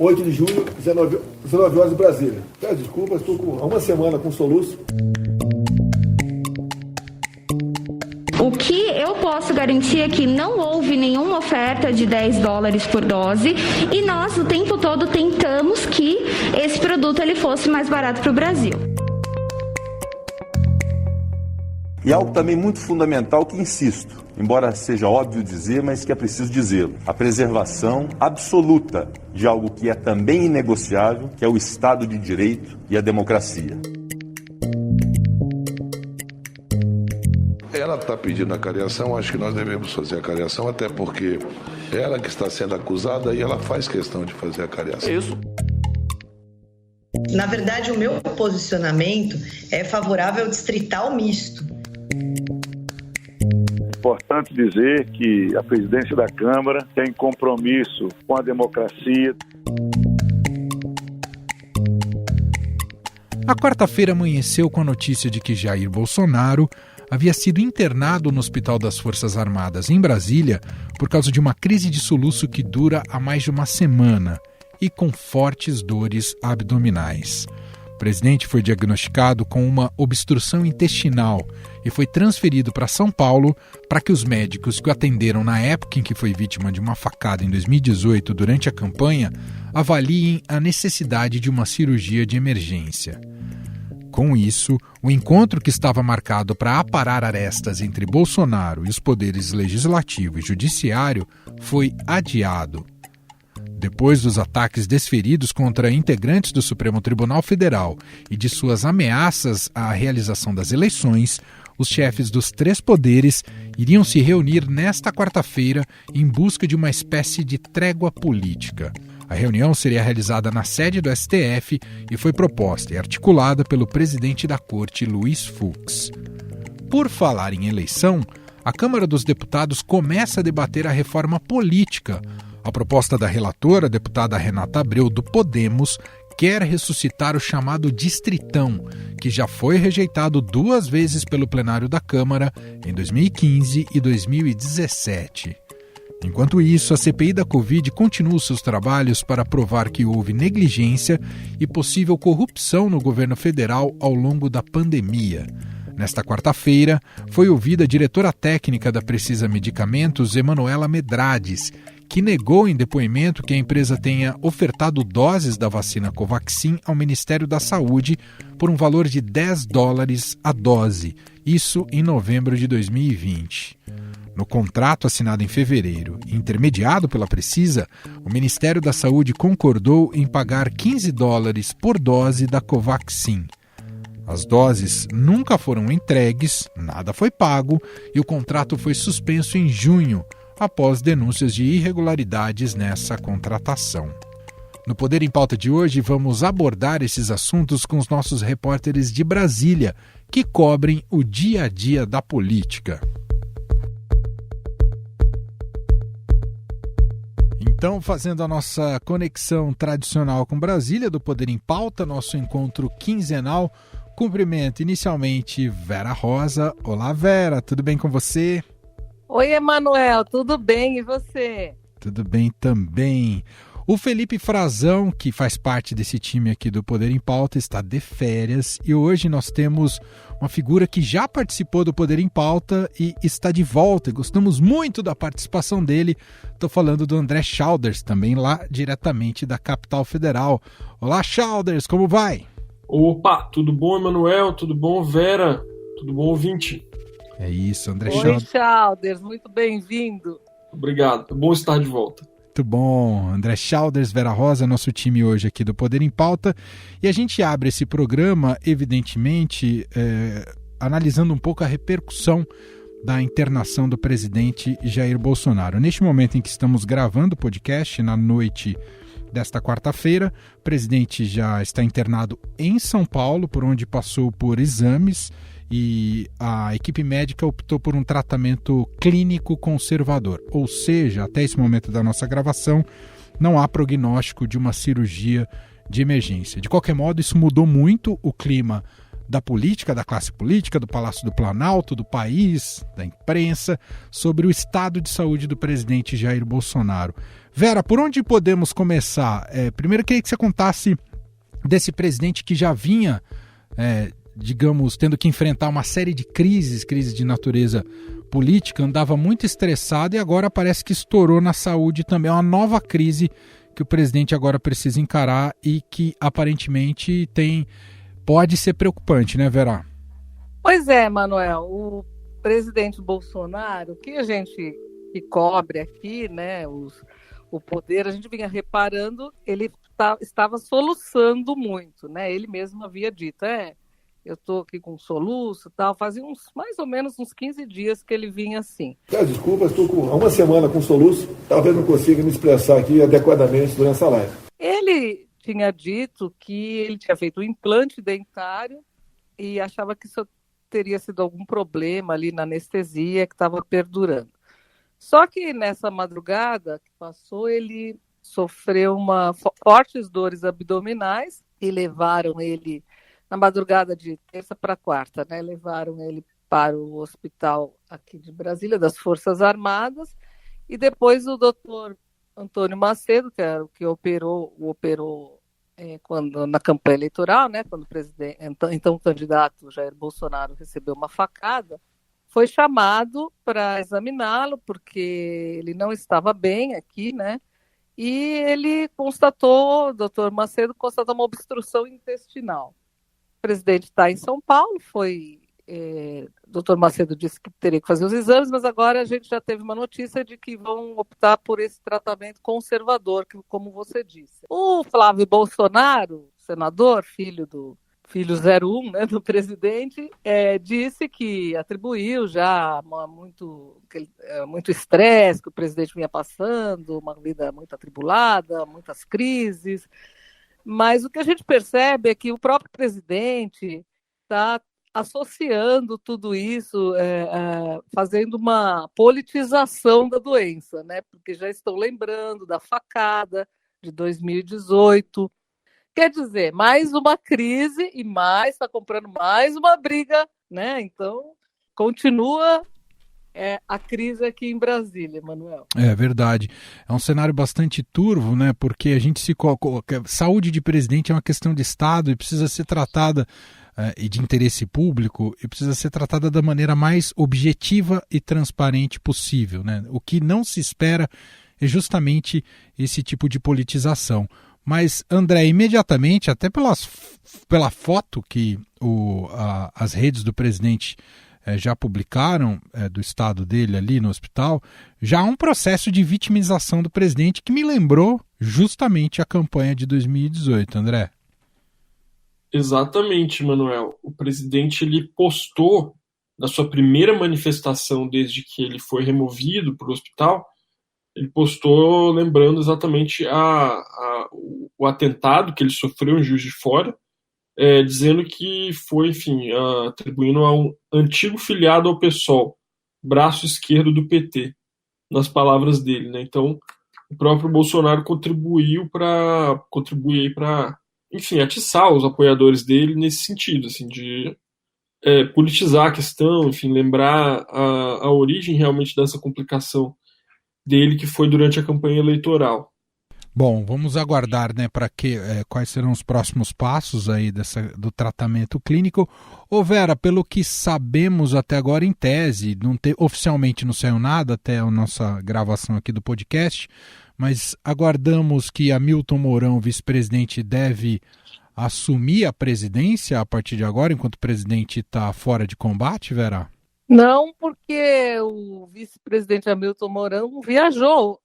8 de julho, 19 horas em Brasília. Peço desculpas, estou há uma semana com soluço. O que eu posso garantir é que não houve nenhuma oferta de $10 por dose e nós o tempo todo tentamos que esse produto ele fosse mais barato para o Brasil. E algo também muito fundamental que insisto, embora seja óbvio dizer, mas que é preciso dizê-lo, a preservação absoluta de algo que é também inegociável, que é o Estado de Direito e a democracia. Ela está pedindo a cariação, acho que nós devemos fazer a cariação, até porque ela que está sendo acusada e ela faz questão de fazer a cariação. Isso. Na verdade, o meu posicionamento é favorável ao distrital misto. Importante dizer que a presidência da Câmara tem compromisso com a democracia. A quarta-feira amanheceu com a notícia de que Jair Bolsonaro havia sido internado no Hospital das Forças Armadas em Brasília por causa de uma crise de soluço que dura há mais de uma semana e com fortes dores abdominais. O presidente foi diagnosticado com uma obstrução intestinal e foi transferido para São Paulo para que os médicos que o atenderam na época em que foi vítima de uma facada em 2018 durante a campanha avaliem a necessidade de uma cirurgia de emergência. Com isso, o encontro que estava marcado para aparar arestas entre Bolsonaro e os poderes legislativo e judiciário foi adiado. Depois dos ataques desferidos contra integrantes do Supremo Tribunal Federal e de suas ameaças à realização das eleições, os chefes dos três poderes iriam se reunir nesta quarta-feira em busca de uma espécie de trégua política. A reunião seria realizada na sede do STF e foi proposta e articulada pelo presidente da Corte, Luiz Fux. Por falar em eleição, a Câmara dos Deputados começa a debater a reforma política. A proposta da relatora, a deputada Renata Abreu, do Podemos, quer ressuscitar o chamado Distritão, que já foi rejeitado 2 vezes pelo plenário da Câmara em 2015 e 2017. Enquanto isso, a CPI da Covid continua seus trabalhos para provar que houve negligência e possível corrupção no governo federal ao longo da pandemia. Nesta quarta-feira, foi ouvida a diretora técnica da Precisa Medicamentos, Emanuela Medrades, que negou em depoimento que a empresa tenha ofertado doses da vacina Covaxin ao Ministério da Saúde por um valor de $10 a dose, isso em novembro de 2020. No contrato assinado em fevereiro e intermediado pela Precisa, o Ministério da Saúde concordou em pagar $15 por dose da Covaxin. As doses nunca foram entregues, nada foi pago e o contrato foi suspenso em junho, após denúncias de irregularidades nessa contratação. No Poder em Pauta de hoje, vamos abordar esses assuntos com os nossos repórteres de Brasília, que cobrem o dia a dia da política. Então, fazendo a nossa conexão tradicional com Brasília, do Poder em Pauta, nosso encontro quinzenal, cumprimento inicialmente Vera Rosa. Olá, Vera, tudo bem com você? Oi, Emanuel, tudo bem e você? Tudo bem também. O Felipe Frazão, que faz parte desse time aqui do Poder em Pauta, está de férias e hoje nós temos uma figura que já participou do Poder em Pauta e está de volta. Gostamos muito da participação dele. Estou falando do André Schauders, também lá diretamente da capital federal. Olá, Schauders, como vai? Opa, tudo bom, Emanuel? Tudo bom, Vera? Tudo bom, ouvinte? É isso, André Oi, Schauders, muito bem-vindo. Obrigado, é bom estar de volta. Muito bom, André Schauders, Vera Rosa, nosso time hoje aqui do Poder em Pauta. E a gente abre esse programa, evidentemente, analisando um pouco a repercussão da internação do presidente Jair Bolsonaro. Neste momento em que estamos gravando o podcast, na noite desta quarta-feira, o presidente já está internado em São Paulo, por onde passou por exames, e a equipe médica optou por um tratamento clínico conservador, ou seja, até esse momento da nossa gravação, não há prognóstico de uma cirurgia de emergência. De qualquer modo, isso mudou muito o clima da política, da classe política, do Palácio do Planalto, do país, da imprensa, sobre o estado de saúde do presidente Jair Bolsonaro. Vera, por onde podemos começar? Primeiro, eu queria que você contasse desse presidente que já vinha, digamos, tendo que enfrentar uma série de crises de natureza política, andava muito estressado e agora parece que estourou na saúde também. É uma nova crise que o presidente agora precisa encarar e que aparentemente pode ser preocupante, né, Vera? Pois é, Manuel, o presidente Bolsonaro, que a gente que cobre aqui, né, o poder, a gente vinha reparando, ele estava soluçando muito, né? Ele mesmo havia dito, eu estou aqui com soluço e tal, fazia mais ou menos uns 15 dias que ele vinha assim. Desculpa, estou há uma semana com soluço, talvez não consiga me expressar aqui adequadamente durante essa live. Ele tinha dito que ele tinha feito um implante dentário e achava que isso teria sido algum problema ali na anestesia que estava perdurando. Só que nessa madrugada que passou, ele sofreu fortes dores abdominais e levaram ele, na madrugada de terça para quarta, né? Levaram ele para o hospital aqui de Brasília, das Forças Armadas, e depois o doutor Antônio Macedo, que era o que operou quando, na campanha eleitoral, né? Quando o presidente, então o candidato Jair Bolsonaro recebeu uma facada, foi chamado para examiná-lo, porque ele não estava bem aqui, né? E ele o doutor Macedo constatou uma obstrução intestinal. O presidente está em São Paulo, o doutor Macedo disse que teria que fazer os exames, mas agora a gente já teve uma notícia de que vão optar por esse tratamento conservador, como você disse. O Flávio Bolsonaro, senador, filho 01, né, do presidente, disse que atribuiu já muito estresse que o presidente vinha passando, uma vida muito atribulada, muitas crises, mas o que a gente percebe é que o próprio presidente está associando tudo isso, fazendo uma politização da doença, né, porque já estão lembrando da facada de 2018. Quer dizer, mais uma crise e está comprando mais uma briga, né? Então, continua a crise aqui em Brasília, Manuel. É verdade. É um cenário bastante turvo, né? Porque a gente saúde de presidente é uma questão de Estado e precisa ser tratada e de interesse público e precisa ser tratada da maneira mais objetiva e transparente possível, né? O que não se espera é justamente esse tipo de politização. Mas, André, imediatamente, até pela foto que as redes do presidente já publicaram, do estado dele ali no hospital, já há um processo de vitimização do presidente que me lembrou justamente a campanha de 2018, André. Exatamente, Manuel. O presidente ele postou, na sua primeira manifestação desde que ele foi removido para o hospital, ele postou lembrando exatamente o atentado que ele sofreu em Juiz de Fora, dizendo que foi, enfim, atribuindo a um antigo filiado ao PSOL, braço esquerdo do PT, nas palavras dele, né? Então, o próprio Bolsonaro contribuiu para, enfim, atiçar os apoiadores dele nesse sentido, assim, de politizar a questão, enfim, lembrar a origem realmente dessa complicação dele, que foi durante a campanha eleitoral. Bom, vamos aguardar, né, quais serão os próximos passos aí do tratamento clínico. Ô Vera, pelo que sabemos até agora, em tese, oficialmente não saiu nada até a nossa gravação aqui do podcast, mas aguardamos que Hamilton Mourão, vice-presidente, deve assumir a presidência a partir de agora, enquanto o presidente está fora de combate, Vera? Não, porque o vice-presidente Hamilton Mourão viajou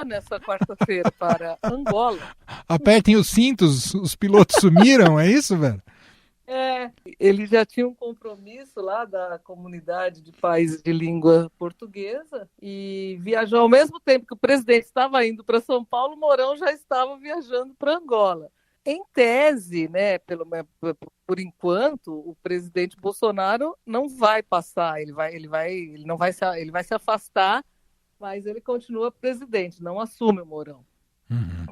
nessa quarta-feira para Angola. Apertem os cintos, os pilotos sumiram, é isso, velho? Ele já tinha um compromisso lá da comunidade de países de língua portuguesa e viajou ao mesmo tempo que o presidente estava indo para São Paulo, Mourão já estava viajando para Angola. Em tese, né, por enquanto, o presidente Bolsonaro não vai passar, ele vai se afastar, mas ele continua presidente, não assume o Mourão.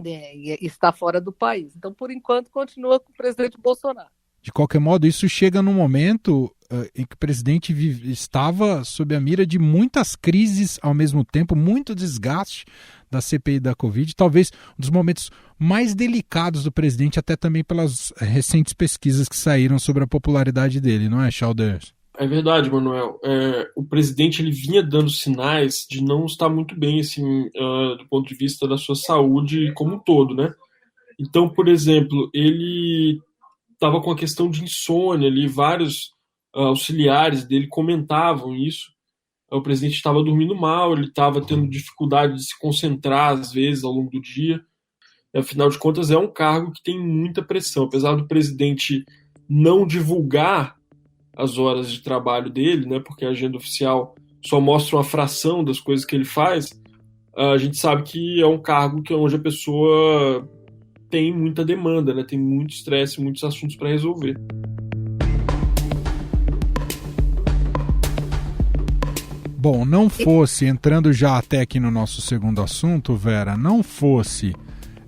E está fora do país. Então, por enquanto, continua com o presidente Bolsonaro. De qualquer modo, isso chega num momento em que o presidente estava sob a mira de muitas crises ao mesmo tempo, muito desgaste da CPI da Covid, talvez um dos momentos mais delicados do presidente, até também pelas recentes pesquisas que saíram sobre a popularidade dele, não é, Chalders? É verdade, Manuel. O presidente ele vinha dando sinais de não estar muito bem, assim, do ponto de vista da sua saúde como um todo, né? Então, por exemplo, ele estava com a questão de insônia ali, vários auxiliares dele comentavam isso. O presidente estava dormindo mal, ele estava tendo dificuldade de se concentrar, às vezes, ao longo do dia. Afinal de contas, é um cargo que tem muita pressão. Apesar do presidente não divulgar as horas de trabalho dele, né, porque a agenda oficial só mostra uma fração das coisas que ele faz, a gente sabe que é um cargo onde a pessoa tem muita demanda, né, tem muito estresse, muitos assuntos para resolver. Bom, não fosse, entrando já até aqui no nosso segundo assunto, Vera, não fosse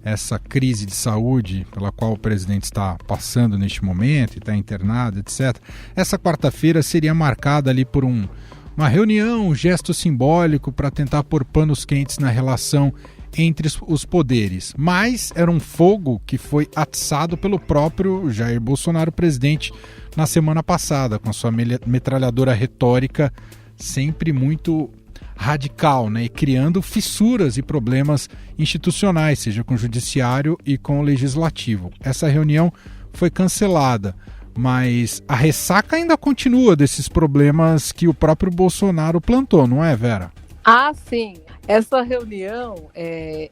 essa crise de saúde pela qual o presidente está passando neste momento, e está internado, etc., essa quarta-feira seria marcada ali por uma reunião, um gesto simbólico para tentar pôr panos quentes na relação entre os poderes. Mas era um fogo que foi atiçado pelo próprio Jair Bolsonaro, presidente, na semana passada, com a sua metralhadora retórica sempre muito radical, né, e criando fissuras e problemas institucionais, seja com o judiciário e com o legislativo. Essa reunião foi cancelada, mas a ressaca ainda continua desses problemas que o próprio Bolsonaro plantou, não é, Vera? Ah, sim. Essa reunião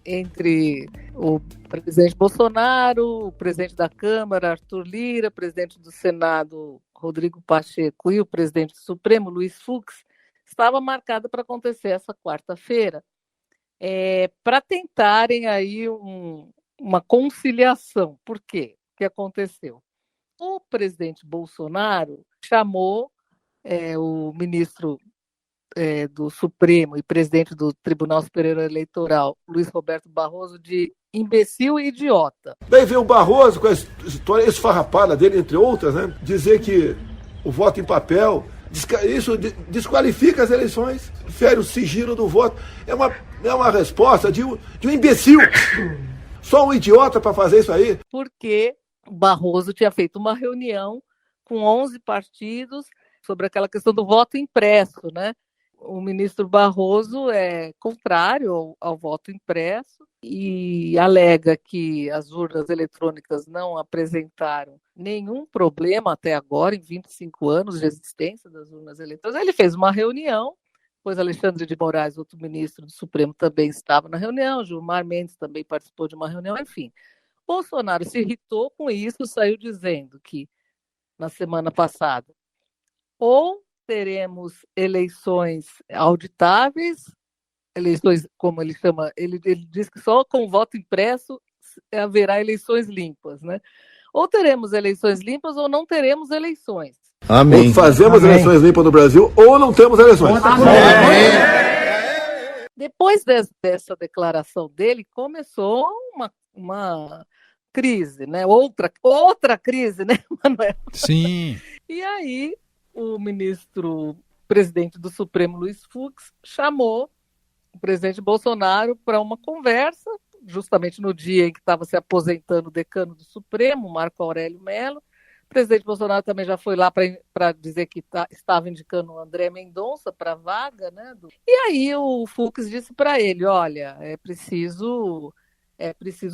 entre o presidente Bolsonaro, o presidente da Câmara, Arthur Lira, o presidente do Senado, Rodrigo Pacheco, e o presidente do Supremo, Luiz Fux, estava marcada para acontecer essa quarta-feira, para tentarem aí uma conciliação. Por quê? O que aconteceu? O presidente Bolsonaro chamou o ministro do Supremo e presidente do Tribunal Superior Eleitoral, Luiz Roberto Barroso, de imbecil e idiota. Daí veio o Barroso com a história esfarrapada dele, entre outras, né? Dizer que o voto em papel, isso desqualifica as eleições, fere o sigilo do voto. É uma resposta de um imbecil. Só um idiota para fazer isso aí. Porque o Barroso tinha feito uma reunião com 11 partidos sobre aquela questão do voto impresso, né? O ministro Barroso é contrário ao voto impresso e alega que as urnas eletrônicas não apresentaram nenhum problema até agora, em 25 anos de existência das urnas eletrônicas. Ele fez uma reunião, depois Alexandre de Moraes, outro ministro do Supremo, também estava na reunião, Gilmar Mendes também participou de uma reunião, enfim. Bolsonaro se irritou com isso, saiu dizendo que, na semana passada, ou teremos eleições auditáveis, eleições, como ele chama, ele diz que só com voto impresso haverá eleições limpas, né? Ou teremos eleições limpas ou não teremos eleições. Amém. Ou fazemos eleições limpas no Brasil ou não temos eleições. Depois dessa declaração dele, começou uma crise, né? Outra crise, né, Manuel? Sim. E aí, o presidente do Supremo, Luiz Fux, chamou o presidente Bolsonaro para uma conversa, justamente no dia em que estava se aposentando o decano do Supremo, Marco Aurélio Mello. O presidente Bolsonaro também já foi lá para dizer que estava indicando o André Mendonça para a vaga, né? E aí o Fux disse para ele, olha, é preciso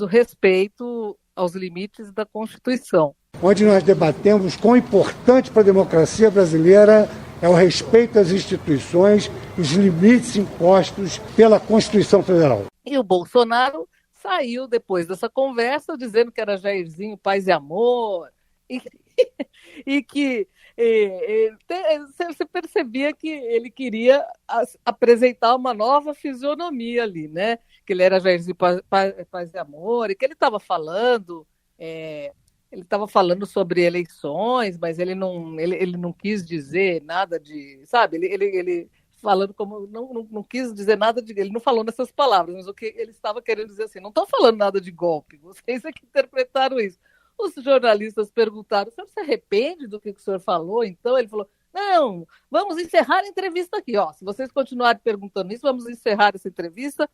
respeito aos limites da Constituição. Onde nós debatemos quão importante para a democracia brasileira é o respeito às instituições, os limites impostos pela Constituição Federal. E o Bolsonaro saiu depois dessa conversa dizendo que era Jairzinho, paz e amor, e que você percebia que ele queria apresentar uma nova fisionomia ali, né? Que ele era Jairzinho, paz e amor, e que ele estava falando... Ele estava falando sobre eleições, mas ele não quis dizer nada de... Sabe, ele falando como... Não quis dizer nada de... Ele não falou nessas palavras, mas o que ele estava querendo dizer assim, não estou falando nada de golpe, vocês é que interpretaram isso. os jornalistas perguntaram: o senhor se arrepende do que o senhor falou? Então ele falou: não, vamos encerrar a entrevista aqui. Ó, se vocês continuarem perguntando isso, vamos encerrar essa entrevista.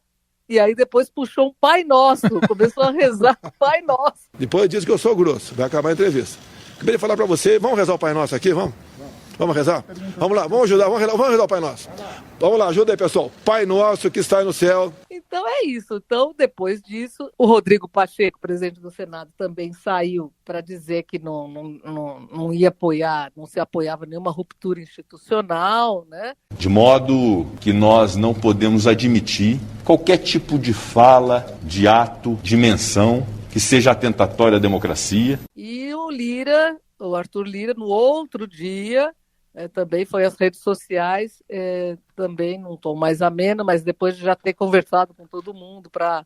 E aí depois puxou um Pai Nosso, começou a rezar o Pai Nosso. Depois diz que eu sou grosso, vai acabar a entrevista. Acabei de falar para você, vamos rezar o Pai Nosso aqui, vamos? Vamos rezar? Vamos lá, vamos ajudar, vamos rezar o Pai Nosso. Vamos lá, ajuda aí, pessoal. Pai Nosso que está no céu. Então é isso. Então, depois disso, o Rodrigo Pacheco, presidente do Senado, também saiu para dizer que não ia apoiar, não se apoiava nenhuma ruptura institucional, né? De modo que nós não podemos admitir qualquer tipo de fala, de ato, de menção que seja atentatória à democracia. E o Arthur Lira, no outro dia, também foi às redes sociais, também num tom mais ameno, mas depois de já ter conversado com todo mundo para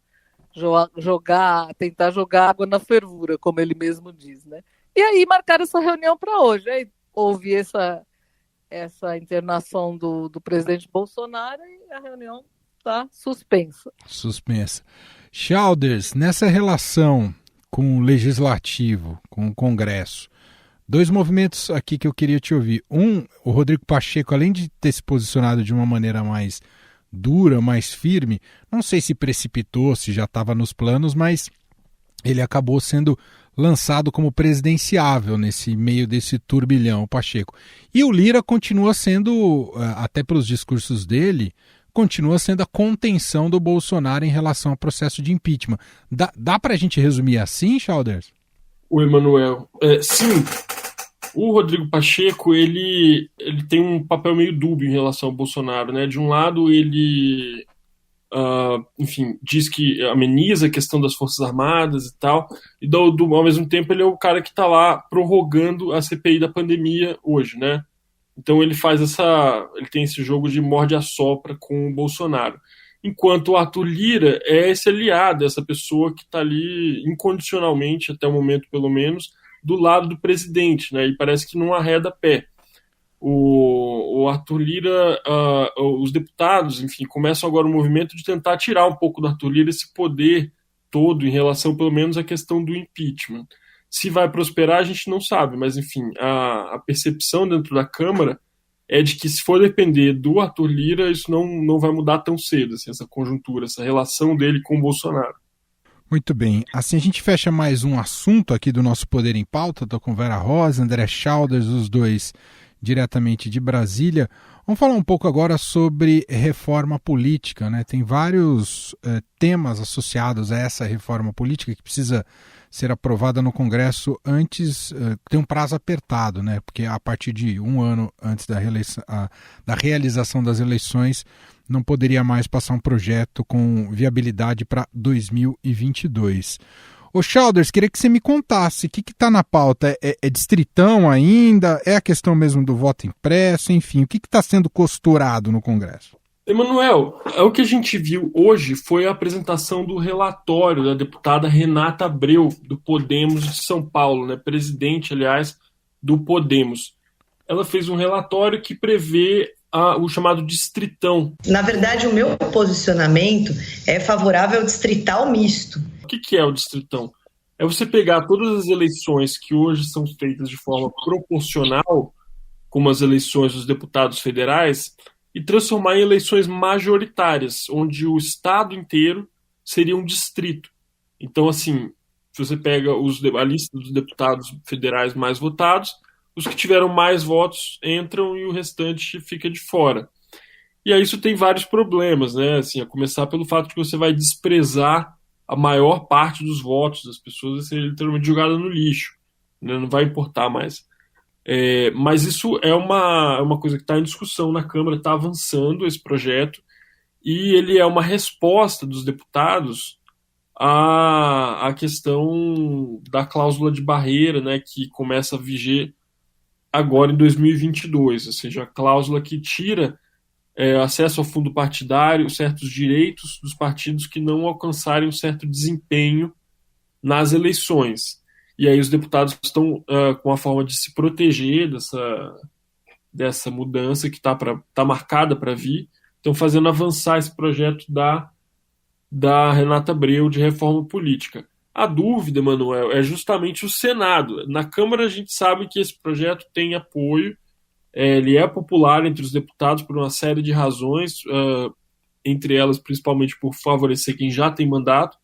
tentar jogar água na fervura, como ele mesmo diz, né? E aí marcaram essa reunião para hoje. Aí houve essa internação do presidente Bolsonaro e a reunião está suspensa. Suspensa. Childers, nessa relação com o Legislativo, com o Congresso, dois movimentos aqui que eu queria te ouvir. O Rodrigo Pacheco, além de ter se posicionado de uma maneira mais dura, mais firme, não sei se precipitou, se já estava nos planos, mas ele acabou sendo lançado como presidenciável nesse meio desse turbilhão, o Pacheco. E o Lira continua sendo, até pelos discursos dele, continua sendo a contenção do Bolsonaro em relação ao processo de impeachment. Dá para a gente resumir assim, Childers? O Emanuel, sim. O Rodrigo Pacheco, ele tem um papel meio dúbio em relação ao Bolsonaro, né? De um lado, ele, diz que ameniza a questão das Forças Armadas e tal, e ao mesmo tempo ele é o cara que está lá prorrogando a CPI da pandemia hoje, né? Então ele ele tem esse jogo de morde-a-sopra com o Bolsonaro. Enquanto o Arthur Lira é esse aliado, essa pessoa que está ali incondicionalmente, até o momento pelo menos, do lado do presidente, né? E parece que não arreda pé. O Arthur Lira, os deputados, começam agora o movimento de tentar tirar um pouco do Arthur Lira esse poder todo em relação, pelo menos, à questão do impeachment. Se vai prosperar, a gente não sabe, mas, a percepção dentro da Câmara é de que, se for depender do Arthur Lira, isso não vai mudar tão cedo, essa conjuntura, essa relação dele com o Bolsonaro. Muito bem. Assim a gente fecha mais um assunto aqui do nosso Poder em Pauta. Estou com Vera Rosa, André Childers, os dois diretamente de Brasília. Vamos falar um pouco agora sobre reforma política, né? Tem vários temas associados a essa reforma política que precisa ser aprovada no Congresso antes, tem um prazo apertado, né? Porque a partir de um ano antes da realização das eleições, não poderia mais passar um projeto com viabilidade para 2022. Ô Childers, queria que você me contasse o que está na pauta. É distritão ainda? É a questão mesmo do voto impresso? Enfim, o que está sendo costurado no Congresso? Emanuel, o que a gente viu hoje foi a apresentação do relatório da deputada Renata Abreu, do Podemos de São Paulo, né, presidente, aliás, do Podemos. Ela fez um relatório que prevê o chamado distritão. Na verdade, o meu posicionamento é favorável ao distrital misto. O que é o distritão? É você pegar todas as eleições que hoje são feitas de forma proporcional, como as eleições dos deputados federais, e transformar em eleições majoritárias, onde o estado inteiro seria um distrito. Então, se você pega a lista dos deputados federais mais votados, os que tiveram mais votos entram e o restante fica de fora. E aí isso tem vários problemas, né? A começar pelo fato de que você vai desprezar a maior parte dos votos das pessoas, vai ser literalmente jogada no lixo, né? Não vai importar mais. Mas isso é uma coisa que está em discussão na Câmara, está avançando esse projeto, e ele é uma resposta dos deputados à questão da cláusula de barreira, né, que começa a viger agora em 2022, ou seja, a cláusula que tira acesso ao fundo partidário, certos direitos dos partidos que não alcançarem um certo desempenho nas eleições. E aí os deputados estão com a forma de se proteger dessa mudança que está marcada para vir, estão fazendo avançar esse projeto da Renata Abreu de reforma política. A dúvida, Manuel, é justamente o Senado. Na Câmara a gente sabe que esse projeto tem apoio, ele é popular entre os deputados por uma série de razões, entre elas principalmente por favorecer quem já tem mandato,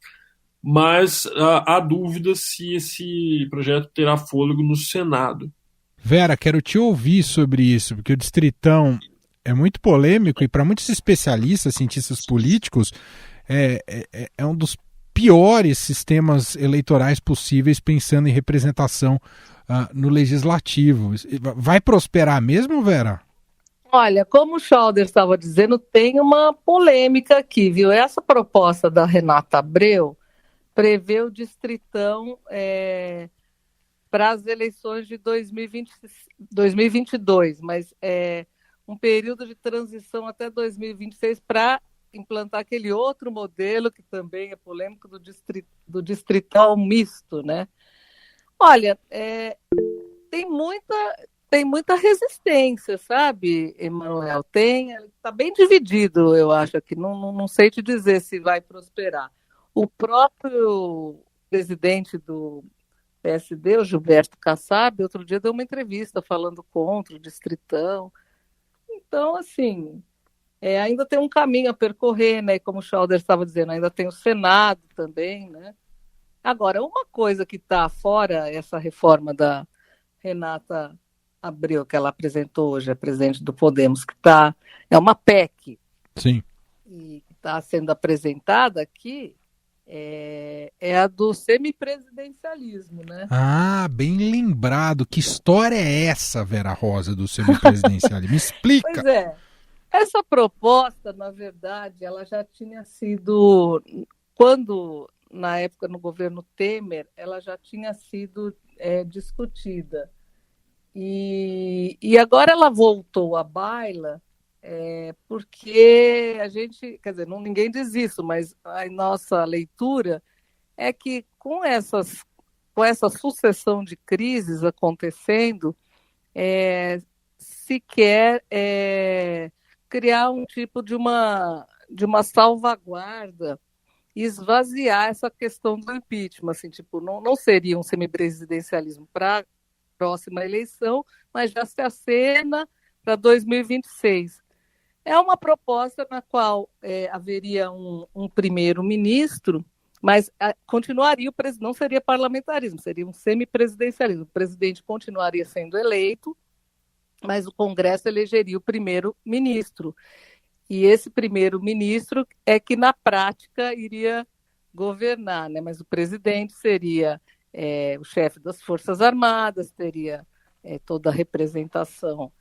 mas há dúvida se esse projeto terá fôlego no Senado. Vera, quero te ouvir sobre isso, porque o Distritão é muito polêmico e para muitos especialistas, cientistas políticos, é um dos piores sistemas eleitorais possíveis pensando em representação no legislativo. Vai prosperar mesmo, Vera? Olha, como o Schauder estava dizendo, tem uma polêmica aqui, viu? Essa proposta da Renata Abreu prevê o Distritão para as eleições de 2022, mas um período de transição até 2026 para implantar aquele outro modelo que também é polêmico do distritão misto, né? Olha, tem muita resistência, sabe, Emanuel? Está bem dividido, eu acho, aqui. Não sei te dizer se vai prosperar. O próprio presidente do PSD, o Gilberto Kassab, outro dia deu uma entrevista falando contra o distritão. Então, assim, ainda tem um caminho a percorrer, né? Como o Schauder estava dizendo, ainda tem o Senado também, né? Agora, uma coisa que está fora essa reforma da Renata Abreu, que ela apresentou hoje, a presidente do Podemos, que é uma PEC. Sim. E que está sendo apresentada aqui, é a do semipresidencialismo, né? Ah, bem lembrado. Que história é essa, Vera Rosa, do semipresidencialismo? Me explica. Pois é. Essa proposta, na verdade, ela já tinha sido, na época no governo Temer, ela já tinha sido discutida. E agora ela voltou à baila, porque a gente, quer dizer, ninguém diz isso, mas a nossa leitura é que com essa sucessão de crises acontecendo, se quer criar um tipo de uma salvaguarda e esvaziar essa questão do impeachment, assim, tipo, não seria um semipresidencialismo para a próxima eleição, mas já se acena para 2026. É uma proposta na qual haveria um primeiro-ministro, mas continuaria não seria parlamentarismo, seria um semipresidencialismo. O presidente continuaria sendo eleito, mas o Congresso elegeria o primeiro-ministro. E esse primeiro-ministro é que, na prática, iria governar, né? Mas o presidente seria o chefe das Forças Armadas, teria toda a representação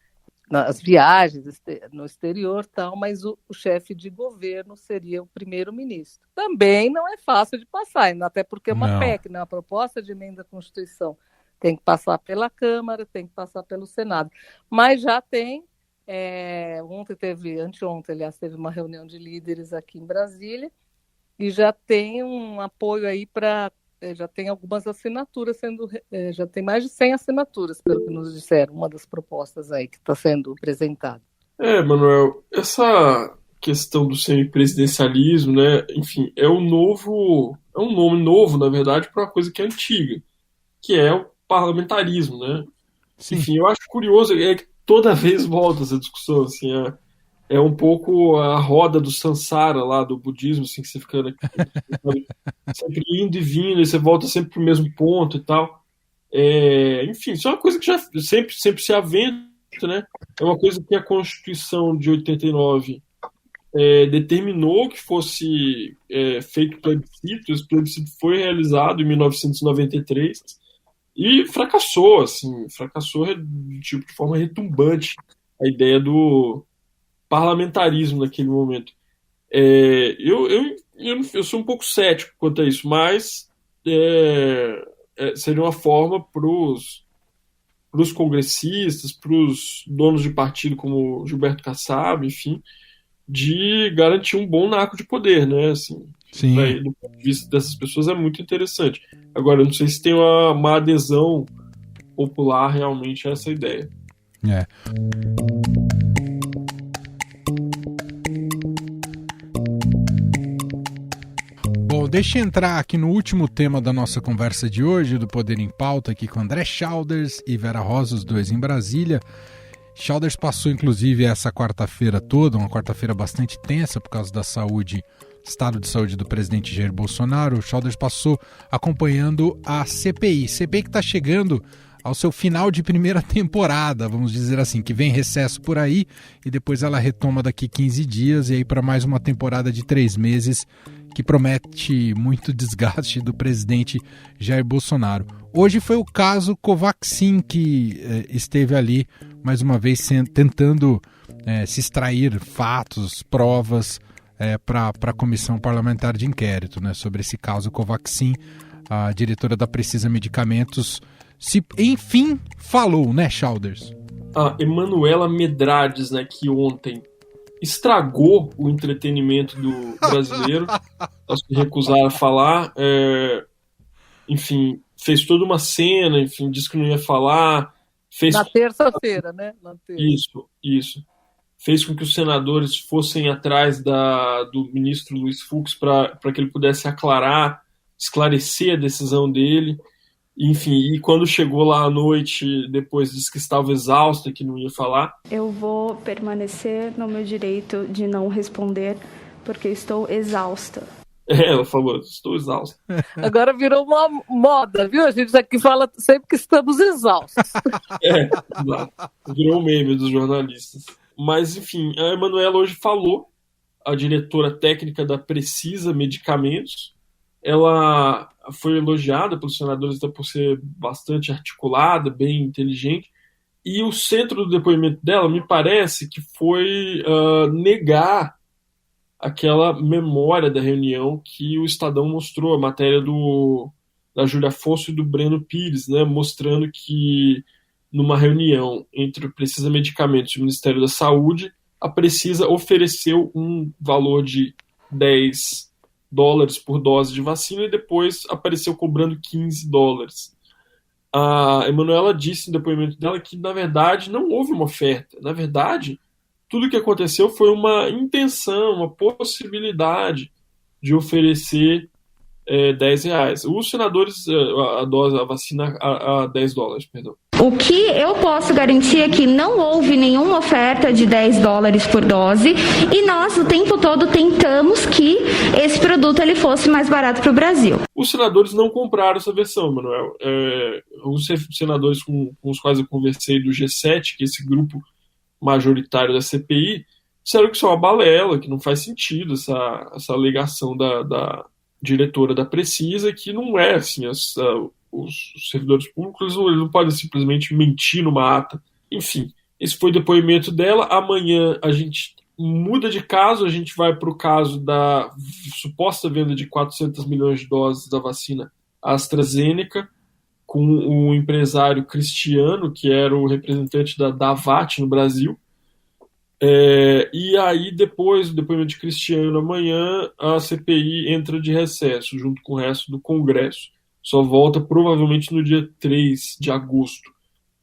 nas viagens no exterior, tal, mas o chefe de governo seria o primeiro-ministro. Também não é fácil de passar, até porque é uma PEC, né? Uma proposta de emenda à Constituição. Tem que passar pela Câmara, tem que passar pelo Senado. Mas já tem, anteontem, aliás, teve uma reunião de líderes aqui em Brasília, e já tem um apoio aí já tem algumas assinaturas já tem mais de 100 assinaturas, pelo que nos disseram, uma das propostas aí que está sendo apresentada. Manuel, essa questão do semipresidencialismo, né, enfim, é um nome novo, na verdade, para uma coisa que é antiga, que é o parlamentarismo, né? Sim. Enfim, eu acho curioso que toda vez volta essa discussão, assim, é um pouco a roda do Sansara lá do budismo, assim, que você fica sempre indo e vindo, e você volta sempre pro mesmo ponto e tal. Enfim, isso é uma coisa que já sempre se aventa, né? É uma coisa que a Constituição de 89 determinou que fosse feito plebiscito. Esse plebiscito foi realizado em 1993 e fracassou de forma retumbante a ideia do parlamentarismo naquele momento. Eu sou um pouco cético quanto a isso, mas seria uma forma para os congressistas, para os donos de partido como Gilberto Kassab, enfim, de garantir um bom naco de poder, né? Assim, do ponto de vista dessas pessoas é muito interessante. Agora, eu não sei se tem uma adesão popular realmente a essa ideia. Bom, Bom, deixa eu entrar aqui no último tema da nossa conversa de hoje, do Poder em Pauta, aqui com André Schauders e Vera Rosa, os dois em Brasília. Schauders passou, inclusive, essa quarta-feira toda, uma quarta-feira bastante tensa por causa da saúde, estado de saúde do presidente Jair Bolsonaro. O Schauders passou acompanhando a CPI. CPI que está chegando ao seu final de primeira temporada, vamos dizer assim, que vem recesso por aí e depois ela retoma daqui 15 dias e aí para mais uma temporada de 3 meses que promete muito desgaste do presidente Jair Bolsonaro. Hoje foi o caso Covaxin que esteve ali mais uma vez tentando se extrair fatos, provas para a Comissão Parlamentar de Inquérito, né, sobre esse caso Covaxin. A diretora da Precisa Medicamentos enfim falou, né, Schauders? A Emanuela Medrades, né, que ontem estragou o entretenimento do brasileiro, ao se recusar a falar, enfim, fez toda uma cena, enfim, disse que não ia falar. Na terça-feira, né? Isso. Fez com que os senadores fossem atrás do ministro Luiz Fux para que ele pudesse esclarecer a decisão dele. Enfim, e quando chegou lá à noite, depois disse que estava exausta e que não ia falar. Eu vou permanecer no meu direito de não responder, porque estou exausta. Ela falou, estou exausta. Agora virou uma moda, viu? A gente aqui fala sempre que estamos exaustos. Virou um meme dos jornalistas. Mas, enfim, a Emanuela hoje falou, a diretora técnica da Precisa Medicamentos. Ela foi elogiada pelos senadores até por ser bastante articulada, bem inteligente. E o centro do depoimento dela, me parece que foi negar aquela memória da reunião que o Estadão mostrou, a matéria da Júlia Afonso e do Breno Pires, né, mostrando que numa reunião entre o Precisa Medicamentos e o Ministério da Saúde, a Precisa ofereceu um valor de $10 por dose de vacina e depois apareceu cobrando $15. A Emanuela disse no depoimento dela que, na verdade, não houve uma oferta. Na verdade, tudo o que aconteceu foi uma intenção, uma possibilidade de oferecer R$10. Os senadores, a vacina a $10, perdão. O que eu posso garantir é que não houve nenhuma oferta de $10 por dose e nós o tempo todo tentamos que esse produto ele fosse mais barato para o Brasil. Os senadores não compraram essa versão, Manuel. Os senadores com os quais eu conversei do G7, que é esse grupo majoritário da CPI, disseram que isso é uma balela, que não faz sentido essa alegação da diretora da Precisa, que não é assim, os servidores públicos eles não podem simplesmente mentir numa ata. Enfim, esse foi o depoimento dela. Amanhã a gente muda de caso, a gente vai para o caso da suposta venda de 400 milhões de doses da vacina AstraZeneca, com o empresário Cristiano, que era o representante da Davat no Brasil. E aí, depois do depoimento de Cristiano, amanhã a CPI entra de recesso, junto com o resto do Congresso. Só volta provavelmente no dia 3 de agosto,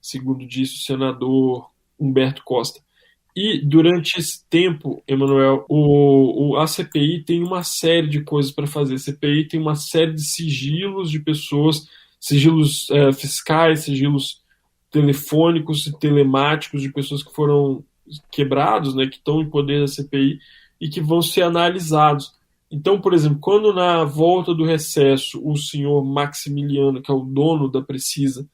segundo disse o senador Humberto Costa. E durante esse tempo, Emanuel, a CPI tem uma série de coisas para fazer. A CPI tem uma série de sigilos de pessoas, sigilos fiscais, sigilos telefônicos e telemáticos de pessoas que foram quebrados, né, que estão em poder da CPI e que vão ser analisados. Então, por exemplo, quando na volta do recesso o senhor Maximiliano, que é o dono da Precisa,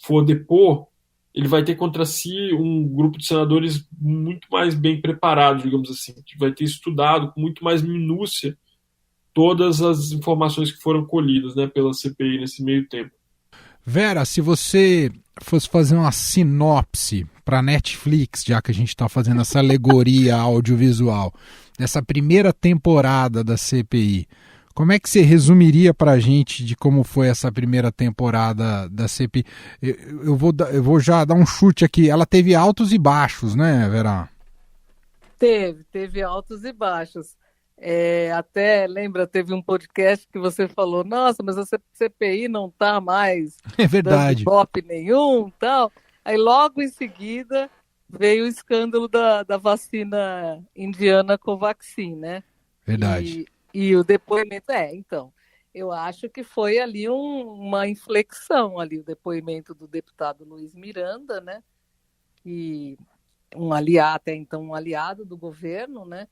for depor, ele vai ter contra si um grupo de senadores muito mais bem preparado, digamos assim, que vai ter estudado com muito mais minúcia todas as informações que foram colhidas, né, pela CPI nesse meio tempo. Vera, se você fosse fazer uma sinopse para Netflix, já que a gente está fazendo essa alegoria audiovisual, dessa primeira temporada da CPI, como é que você resumiria para a gente de como foi essa primeira temporada da CPI? Eu vou já dar um chute aqui. Ela teve altos e baixos, né, Vera? Teve altos e baixos. Até, lembra, teve um podcast que você falou, nossa, mas a CPI não está mais verdade. dando golpe nenhum, tal. Aí logo em seguida veio o escândalo da vacina indiana Covaxin, né? Verdade. E o depoimento, então, eu acho que foi ali uma inflexão, ali o depoimento do deputado Luiz Miranda, né, que até então um aliado do governo, né,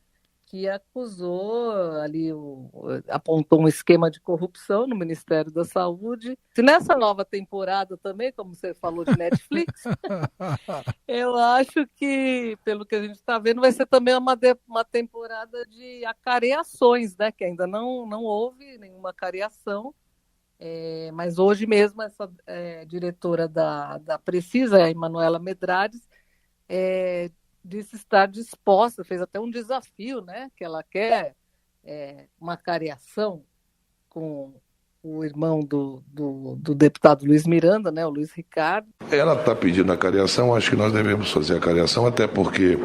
que acusou ali, apontou um esquema de corrupção no Ministério da Saúde. Se nessa nova temporada também, como você falou de Netflix, eu acho que, pelo que a gente está vendo, vai ser também uma temporada de acareações, né? Que ainda não houve nenhuma acareação, mas hoje mesmo essa diretora da Precisa, a Emanuela Medrades, disse estar disposta, fez até um desafio, né, que ela quer uma cariação com o irmão do deputado Luiz Miranda, né, o Luiz Ricardo. Ela está pedindo a cariação, acho que nós devemos fazer a cariação, até porque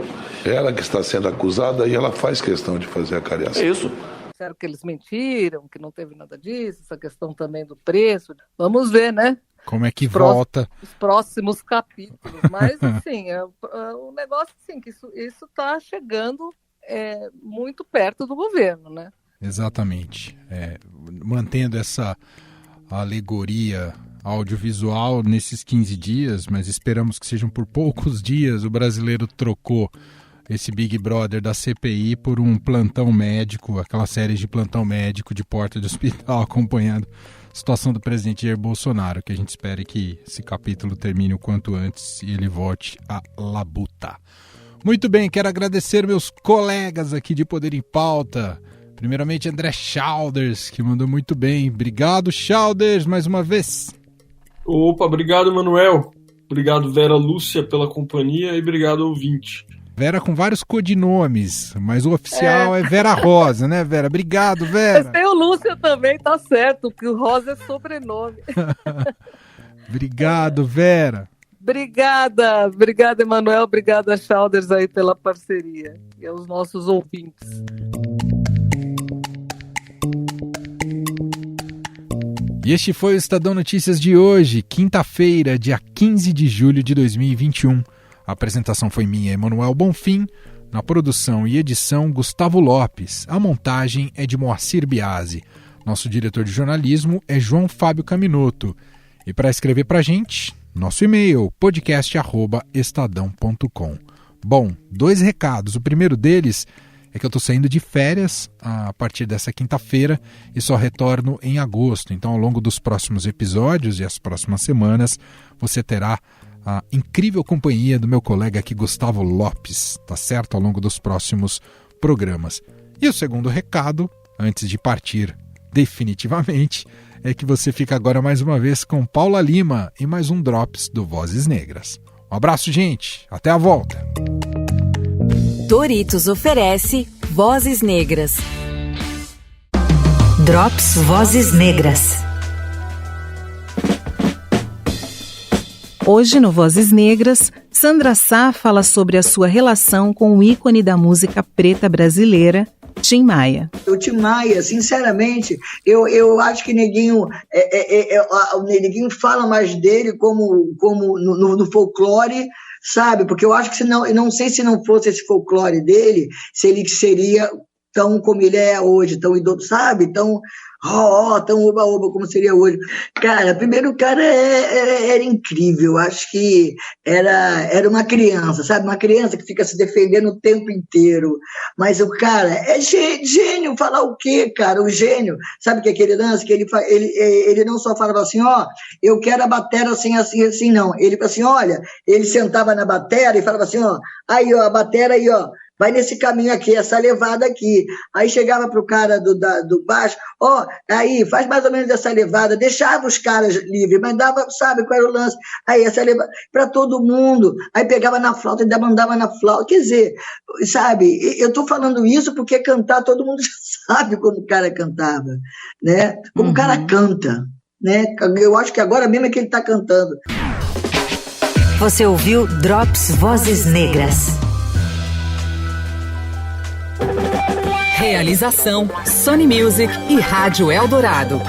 ela que está sendo acusada e ela faz questão de fazer a cariação. É isso. Disseram que eles mentiram, que não teve nada disso, essa questão também do preço. Vamos ver, né? Como é que volta? Os próximos capítulos. Mas, assim, o negócio, assim, que isso está chegando muito perto do governo, né? Exatamente. Mantendo essa alegoria audiovisual nesses 15 dias, mas esperamos que sejam por poucos dias, o brasileiro trocou esse Big Brother da CPI por um plantão médico, aquela série de plantão médico de porta de hospital acompanhando a situação do presidente Jair Bolsonaro, que a gente espere que esse capítulo termine o quanto antes e ele volte à labuta. Muito bem, quero agradecer meus colegas aqui de Poder em Pauta. Primeiramente, André Chalders, que mandou muito bem. Obrigado, Chalders, mais uma vez. Opa, obrigado, Manuel. Obrigado, Vera Lúcia, pela companhia e obrigado, ouvinte. Vera com vários codinomes, mas o oficial é Vera Rosa, né, Vera? Obrigado, Vera. Mas tem o Lúcia também, tá certo, que o Rosa é sobrenome. Obrigado, Vera. Obrigada, Emanuel, obrigada, Chalders, aí pela parceria e aos nossos ouvintes. E este foi o Estadão Notícias de hoje, quinta-feira, dia 15 de julho de 2021. A apresentação foi minha, Emanuel Bonfim. Na produção e edição, Gustavo Lopes. A montagem é de Moacir Biasi. Nosso diretor de jornalismo é João Fábio Caminoto. E para escrever para a gente, nosso e-mail, podcast@estadão.com. Bom, 2 recados. O primeiro deles é que eu estou saindo de férias a partir dessa quinta-feira e só retorno em agosto. Então, ao longo dos próximos episódios e as próximas semanas, você terá a incrível companhia do meu colega aqui, Gustavo Lopes, tá certo? Ao longo dos próximos programas. E o segundo recado, antes de partir definitivamente, é que você fica agora mais uma vez com Paula Lima e mais um Drops do Vozes Negras. Um abraço, gente. Até a volta. Doritos oferece Vozes Negras. Drops Vozes Negras. Hoje no Vozes Negras, Sandra Sá fala sobre a sua relação com o ícone da música preta brasileira, Tim Maia. O Tim Maia, sinceramente, eu acho que Neguinho fala mais dele como no folclore, sabe? Porque eu acho que eu não sei se não fosse esse folclore dele, se ele seria tão como ele é hoje, tão idoso, sabe? Tão tão oba-oba como seria hoje. Cara, primeiro o cara era incrível, acho que era uma criança, sabe? Uma criança que fica se defendendo o tempo inteiro, mas o cara é gênio, falar o quê, cara? O gênio, sabe que aquele lance que ele não só falava assim, eu quero a bateria assim, assim, assim, não. Ele assim, olha, ele sentava na bateria e falava assim, aí, a bateria aí, vai nesse caminho aqui, essa levada aqui. Aí chegava pro cara do baixo, aí, faz mais ou menos essa levada, deixava os caras livres, mas dava, sabe qual era o lance? Aí, essa levada, para todo mundo. Aí pegava na flauta, ainda mandava na flauta. Quer dizer, sabe, eu tô falando isso porque cantar, todo mundo já sabe como o cara cantava, né? Como o cara canta, né? Eu acho que agora mesmo é que ele tá cantando. Você ouviu Drops Vozes Negras. Realização Sony Music e Rádio Eldorado.